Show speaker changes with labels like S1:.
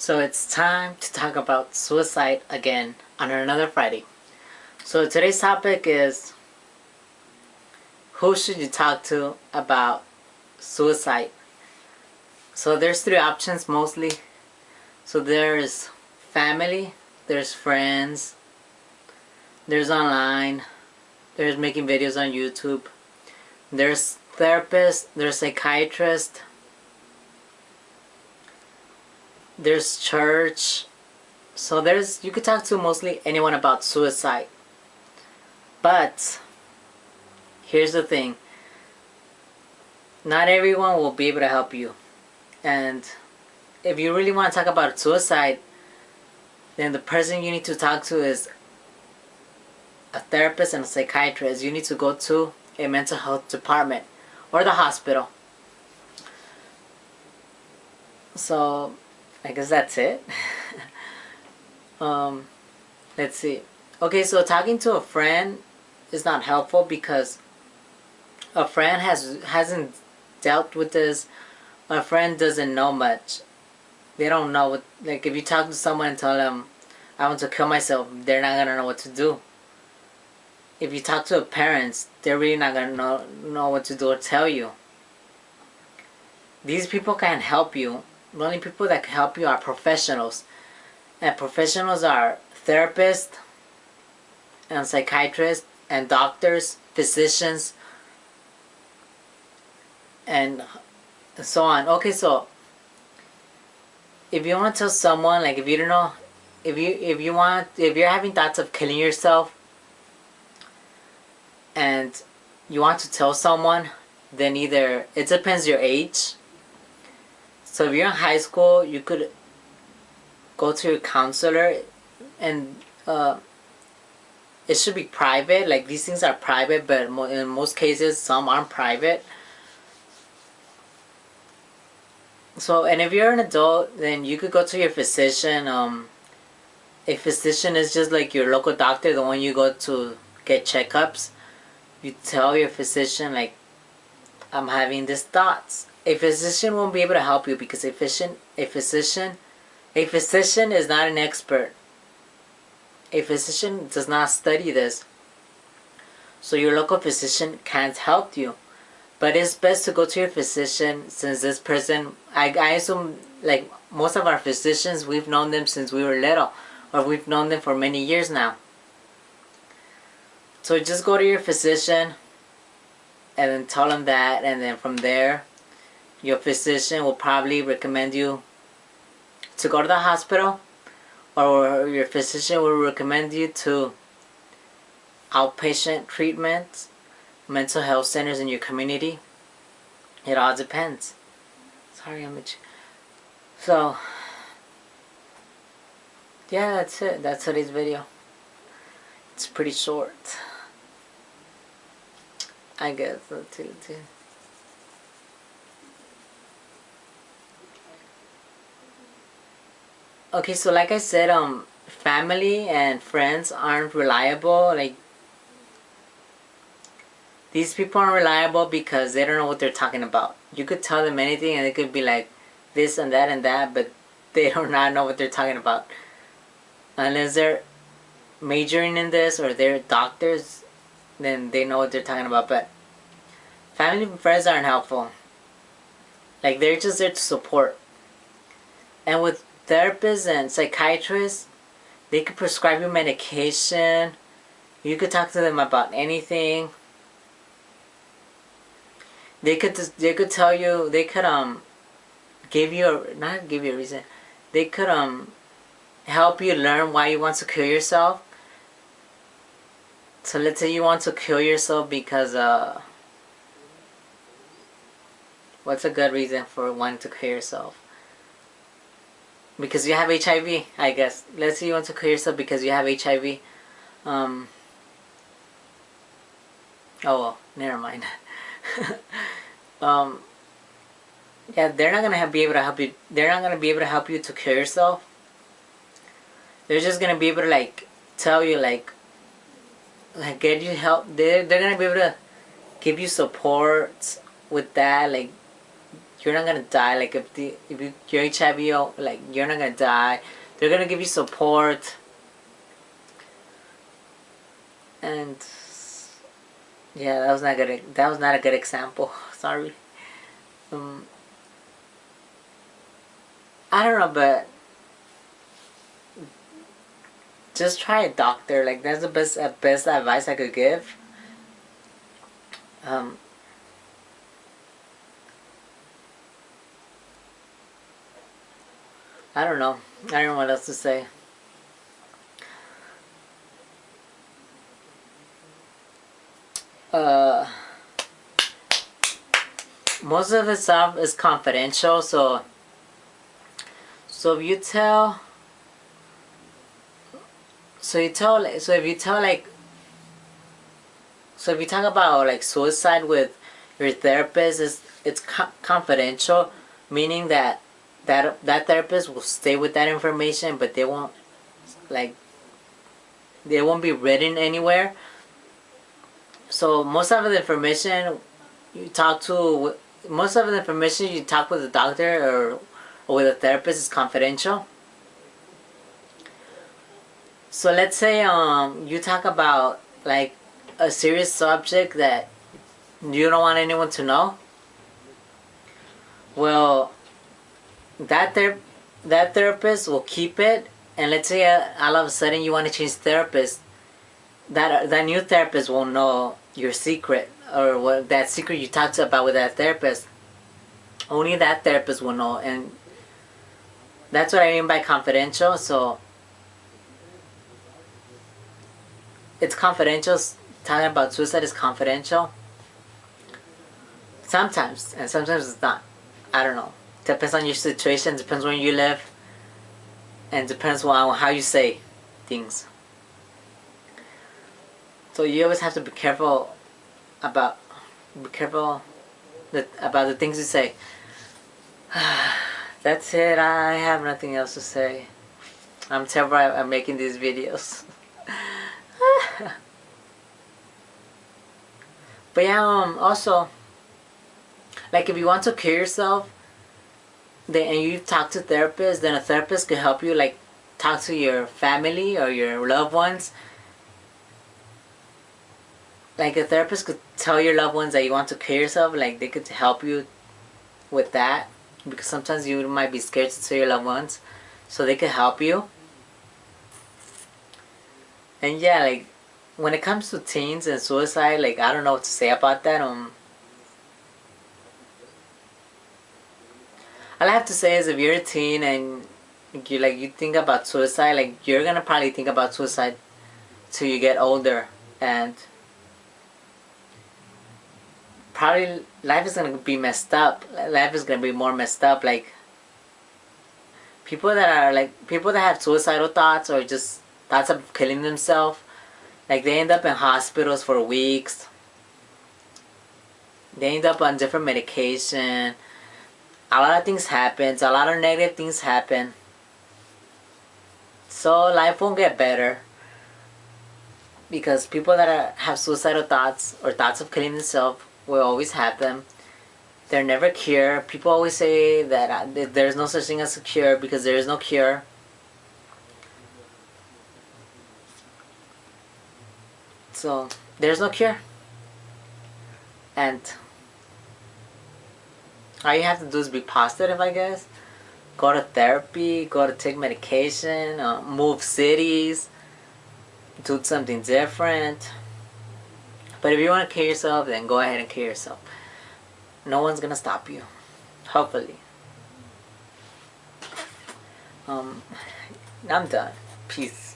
S1: So it's time to talk about suicide again on another Friday. So today's topic is, who should you talk to about suicide? So there's three options mostly. So there's family, there's friends, there's online, there's making videos on YouTube, there's therapists, there's psychiatrists, there's church. So you could talk to mostly anyone about suicide. But here's the thing. Not everyone will be able to help you. And if you really want to talk about suicide, then the person you need to talk to is a therapist and a psychiatrist. You need to go to a mental health department or the hospital. So I guess that's it. Let's see. Okay, so talking to a friend is not helpful because a friend hasn't dealt with this. A friend doesn't know much. They don't know what, like, if you talk to someone and tell them I want to kill myself, they're not gonna know what to do. If you talk to parents, they're really not gonna know what to do or tell you. These people can't help you. The only people that can help you are professionals. And professionals are therapists and psychiatrists and doctors, physicians, and so on. Okay, so if you want to tell someone, like, if you don't know, if you're having thoughts of killing yourself and you want to tell someone, then either, it depends your age. So if you're in high school, you could go to your counselor, and it should be private. Like, these things are private, but in most cases some aren't private. So, and if you're an adult, then you could go to your physician. A physician is just like your local doctor, the one you go to get checkups. You tell your physician, like, I'm having these thoughts. A physician won't be able to help you because a physician is not an expert. A physician does not study this. So your local physician can't help you. But it's best to go to your physician, since this person, I assume, like, most of our physicians, we've known them since we were little, or we've known them for many years now. So just go to your physician and then tell them that, and then from there your physician will probably recommend you to go to the hospital, or your physician will recommend you to outpatient treatment, mental health centers in your community. It all depends. Sorry, I'm itchy. So yeah, that's it. That's today's video. It's pretty short, I guess. Okay, so like I said, family and friends aren't reliable. Like, these people aren't reliable because they don't know what they're talking about. You could tell them anything and they could be like this and that, but they do not know what they're talking about. Unless they're majoring in this or they're doctors, then they know what they're talking about. But family and friends aren't helpful. Like, they're just there to support. And with therapists and psychiatrists, they could prescribe you medication. You could talk to them about anything. They could tell you, they could give you not give you a reason. They could help you learn why you want to kill yourself. So let's say you want to kill yourself because what's a good reason for wanting to kill yourself? Because you have HIV, I guess. Let's say you want to kill yourself because you have HIV. Oh well, never mind. Yeah, they're not gonna be able to help you. They're not gonna be able to help you to kill yourself. They're just gonna be able to, like, tell you, like get you help. They're gonna be able to give you support with that. Like, you're not gonna die. Like if you're HIV, like you're not gonna die. They're gonna give you support. And yeah, that was not good. That was not a good example. Sorry. I don't know, but just try a doctor. Like that's the best advice I could give. I don't know. I don't know what else to say. Most of the stuff is confidential, so if you tell, so if you tell like, so if you talk about like suicide with your therapist, it's confidential, meaning that that therapist will stay with that information, but they won't be written anywhere. So most of the information you talk to, most of the information you talk with a doctor or with a therapist is confidential. So let's say you talk about like a serious subject that you don't want anyone to know. Well, that therapist will keep it, and let's say all of a sudden you want to change therapist, that new therapist won't know your secret or what that secret you talked about with that therapist. Only that therapist will know, and that's what I mean by confidential. So it's confidential. Talking about suicide is confidential. Sometimes, and sometimes it's not. I don't know. Depends on your situation. Depends where you live, and depends on how you say things. So you always have to be careful about the things you say. That's it. I have nothing else to say. I'm terrible at making these videos. But yeah, also, like if you want to cure yourself, and you talk to therapists, then a therapist could help you like talk to your family or your loved ones. Like a therapist could tell your loved ones that you want to cure yourself, like they could help you with that, because sometimes you might be scared to tell your loved ones, so they could help you. And yeah, like when it comes to teens and suicide, like I don't know what to say about that. All I have to say is if you're a teen and you think about suicide, like you're gonna probably think about suicide till you get older, and probably life is gonna be messed up. Life is gonna be more messed up. Like people that have suicidal thoughts or just thoughts of killing themselves, like they end up in hospitals for weeks. They end up on different medication. A lot of things happen. A lot of negative things happen. So life won't get better. Because people that have suicidal thoughts or thoughts of killing themselves will always have them. They're never cured. People always say that there's no such thing as a cure because there is no cure. So there's no cure. And all you have to do is be positive, I guess. Go to therapy, go to take medication, move cities, do something different. But if you want to kill yourself, then go ahead and kill yourself. No one's gonna stop you. Hopefully. I'm done. Peace.